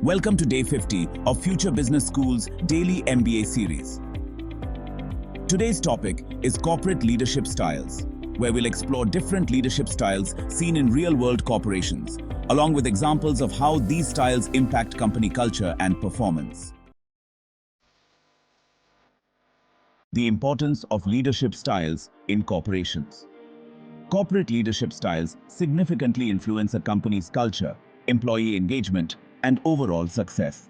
Welcome to Day 50 of Future Business School's Daily MBA series. Today's topic is corporate leadership styles, where we'll explore different leadership styles seen in real-world corporations, along with examples of how these styles impact company culture and performance. The importance of leadership styles in corporations. Corporate leadership styles significantly influence a company's culture, employee engagement, and overall success.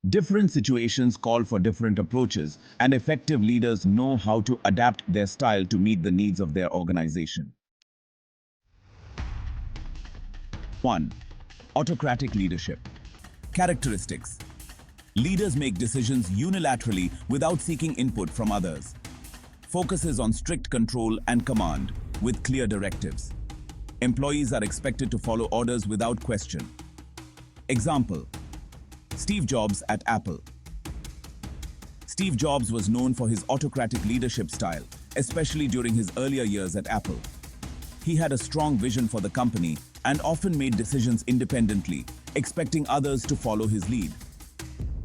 Different situations call for different approaches, and effective leaders know how to adapt their style to meet the needs of their organization. 1. Autocratic leadership. Characteristics. Leaders make decisions unilaterally without seeking input from others. Focuses on strict control and command, with clear directives. Employees are expected to follow orders without question. Example: Steve Jobs at Apple. Steve Jobs was known for his autocratic leadership style, especially during his earlier years at Apple. He had a strong vision for the company and often made decisions independently, expecting others to follow his lead.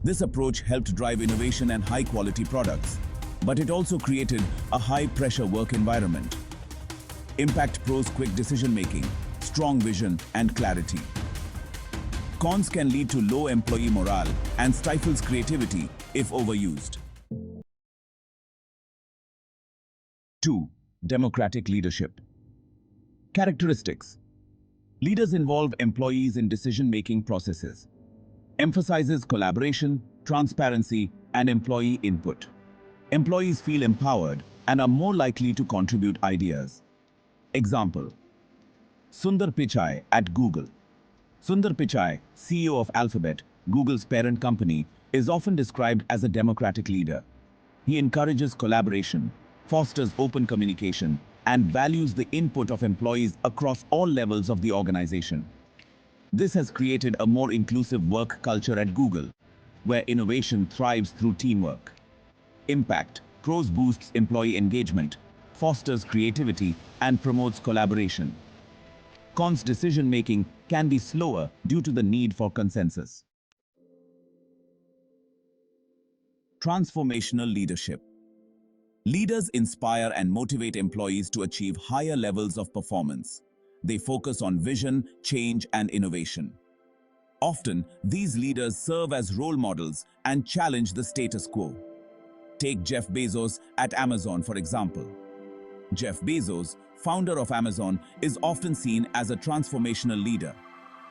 This approach helped drive innovation and high-quality products, but it also created a high-pressure work environment. Impact pros: quick decision-making, strong vision, and clarity. Cons can lead to low employee morale and stifles creativity if overused. 2. Democratic leadership. Characteristics. Leaders involve employees in decision-making processes. Emphasizes collaboration, transparency, and employee input. Employees feel empowered and are more likely to contribute ideas. Example: Sundar Pichai at Google. Sundar Pichai, CEO of Alphabet, Google's parent company, is often described as a democratic leader. He encourages collaboration, fosters open communication, and values the input of employees across all levels of the organization. This has created a more inclusive work culture at Google, where innovation thrives through teamwork. Impact pros: boosts employee engagement, fosters creativity, and promotes collaboration. Cons: decision-making can be slower due to the need for consensus. Transformational leadership. Leaders inspire and motivate employees to achieve higher levels of performance. They focus on vision, change, and innovation. Often, these leaders serve as role models and challenge the status quo. Take Jeff Bezos at Amazon, for example. Jeff Bezos, founder of Amazon, is often seen as a transformational leader.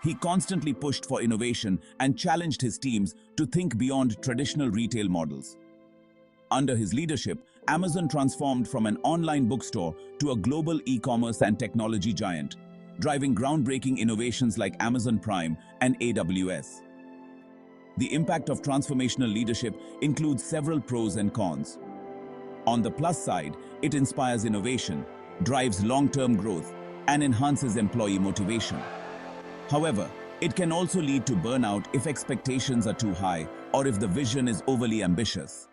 He constantly pushed for innovation and challenged his teams to think beyond traditional retail models. Under his leadership, Amazon transformed from an online bookstore to a global e-commerce and technology giant, driving groundbreaking innovations like Amazon Prime and AWS. The impact of transformational leadership includes several pros and cons. On the plus side, it inspires innovation, drives long-term growth, and enhances employee motivation. However, it can also lead to burnout if expectations are too high or if the vision is overly ambitious.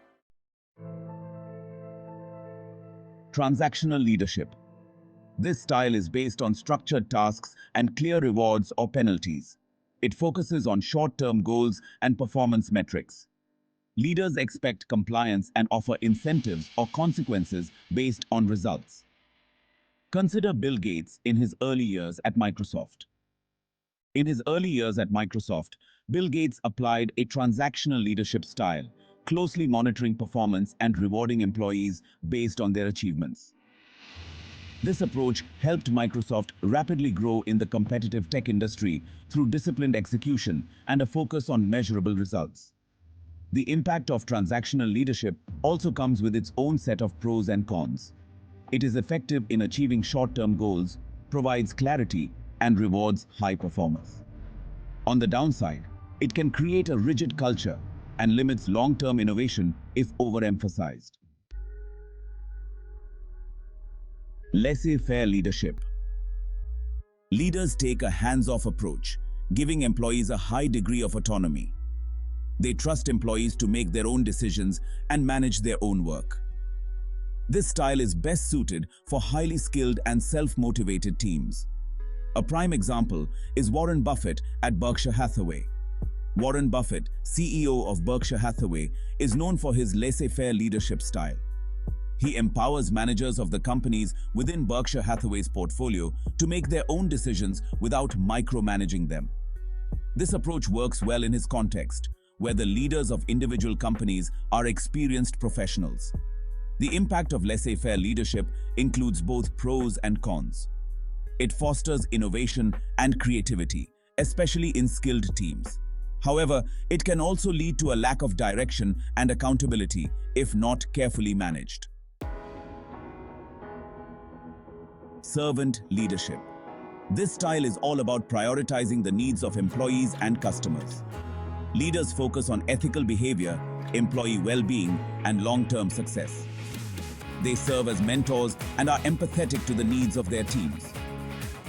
Transactional leadership. This style is based on structured tasks and clear rewards or penalties. It focuses on short-term goals and performance metrics. Leaders expect compliance and offer incentives or consequences based on results. Consider Bill Gates in his early years at Microsoft. In his early years at Microsoft, Bill Gates applied a transactional leadership style, closely monitoring performance and rewarding employees based on their achievements. This approach helped Microsoft rapidly grow in the competitive tech industry through disciplined execution and a focus on measurable results. The impact of transactional leadership also comes with its own set of pros and cons. It is effective in achieving short-term goals, provides clarity, and rewards high performers. On the downside, it can create a rigid culture and limits long-term innovation if overemphasized. Laissez-faire leadership. Leaders take a hands-off approach, giving employees a high degree of autonomy. They trust employees to make their own decisions and manage their own work. This style is best suited for highly skilled and self-motivated teams. A prime example is Warren Buffett at Berkshire Hathaway. Warren Buffett, CEO of Berkshire Hathaway, is known for his laissez-faire leadership style. He empowers managers of the companies within Berkshire Hathaway's portfolio to make their own decisions without micromanaging them. This approach works well in his context, where the leaders of individual companies are experienced professionals. The impact of laissez-faire leadership includes both pros and cons. It fosters innovation and creativity, especially in skilled teams. However, it can also lead to a lack of direction and accountability if not carefully managed. Servant leadership. This style is all about prioritizing the needs of employees and customers. Leaders focus on ethical behavior, employee well-being, and long-term success. They serve as mentors and are empathetic to the needs of their teams.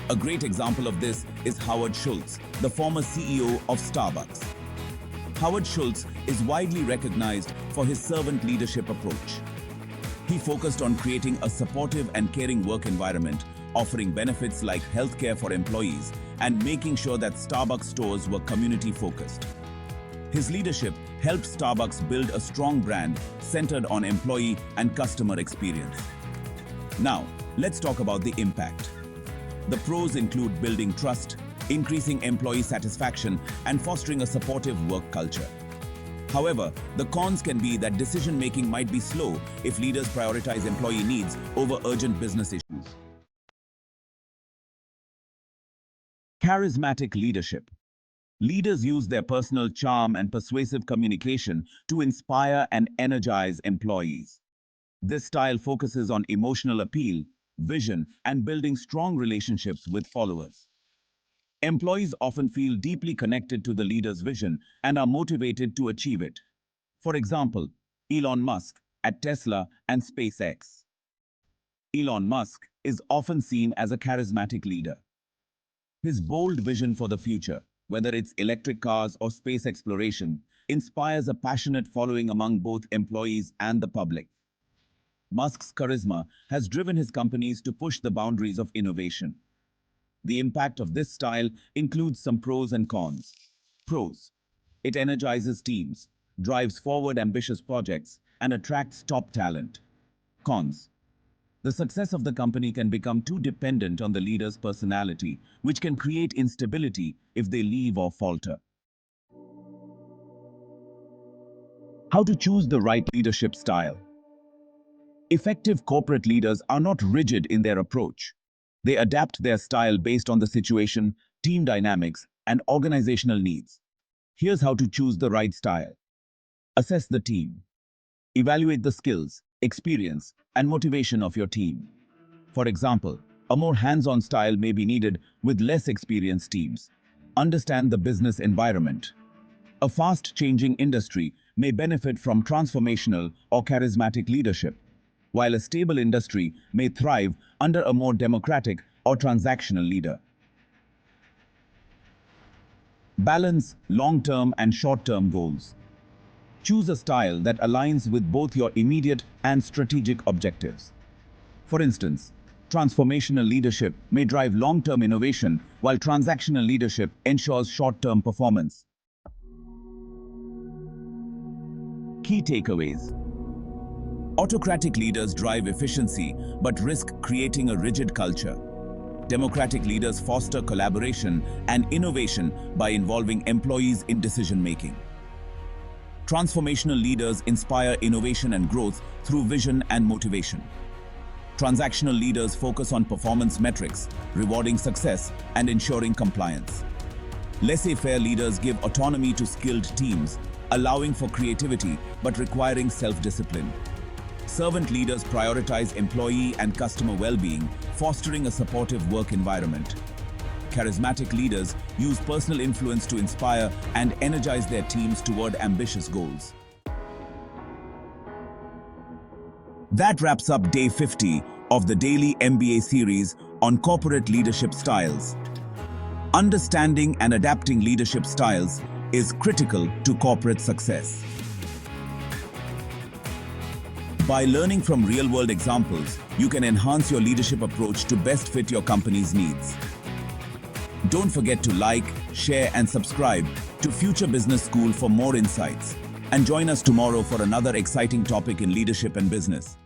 A great example of this is Howard Schultz, the former CEO of Starbucks. Howard Schultz is widely recognized for his servant leadership approach. He focused on creating a supportive and caring work environment, offering benefits like healthcare for employees and making sure that Starbucks stores were community-focused. His leadership helped Starbucks build a strong brand centered on employee and customer experience. Now, let's talk about the impact. The pros include building trust, increasing employee satisfaction, and fostering a supportive work culture. However, the cons can be that decision-making might be slow if leaders prioritize employee needs over urgent business issues. Charismatic leadership. Leaders use their personal charm and persuasive communication to inspire and energize employees. This style focuses on emotional appeal, vision, and building strong relationships with followers. Employees often feel deeply connected to the leader's vision and are motivated to achieve it. For example, Elon Musk at Tesla and SpaceX. Elon Musk is often seen as a charismatic leader. His bold vision for the future, whether it's electric cars or space exploration, inspires a passionate following among both employees and the public. Musk's charisma has driven his companies to push the boundaries of innovation. The impact of this style includes some pros and cons. Pros: it energizes teams, drives forward ambitious projects, and attracts top talent. Cons: the success of the company can become too dependent on the leader's personality, which can create instability if they leave or falter. How to choose the right leadership style. Effective corporate leaders are not rigid in their approach. They adapt their style based on the situation, team dynamics, and organizational needs. Here's how to choose the right style. Assess the team. Evaluate the skills, experience, and motivation of your team. For example, a more hands-on style may be needed with less experienced teams. Understand the business environment. A fast-changing industry may benefit from transformational or charismatic leadership, while a stable industry may thrive under a more democratic or transactional leader. Balance long-term and short-term goals. Choose a style that aligns with both your immediate and strategic objectives. For instance, transformational leadership may drive long-term innovation, while transactional leadership ensures short-term performance. Key takeaways. Autocratic leaders drive efficiency but risk creating a rigid culture. Democratic leaders foster collaboration and innovation by involving employees in decision-making. Transformational leaders inspire innovation and growth through vision and motivation. Transactional leaders focus on performance metrics, rewarding success and ensuring compliance. Laissez-faire leaders give autonomy to skilled teams, allowing for creativity but requiring self-discipline. Servant leaders prioritize employee and customer well-being, fostering a supportive work environment. Charismatic leaders use personal influence to inspire and energize their teams toward ambitious goals. That wraps up Day 50 of the Daily MBA series on corporate leadership styles. Understanding and adapting leadership styles is critical to corporate success. By learning from real-world examples, you can enhance your leadership approach to best fit your company's needs. Don't forget to like, share, and subscribe to Future Business School for more insights. And join us tomorrow for another exciting topic in leadership and business.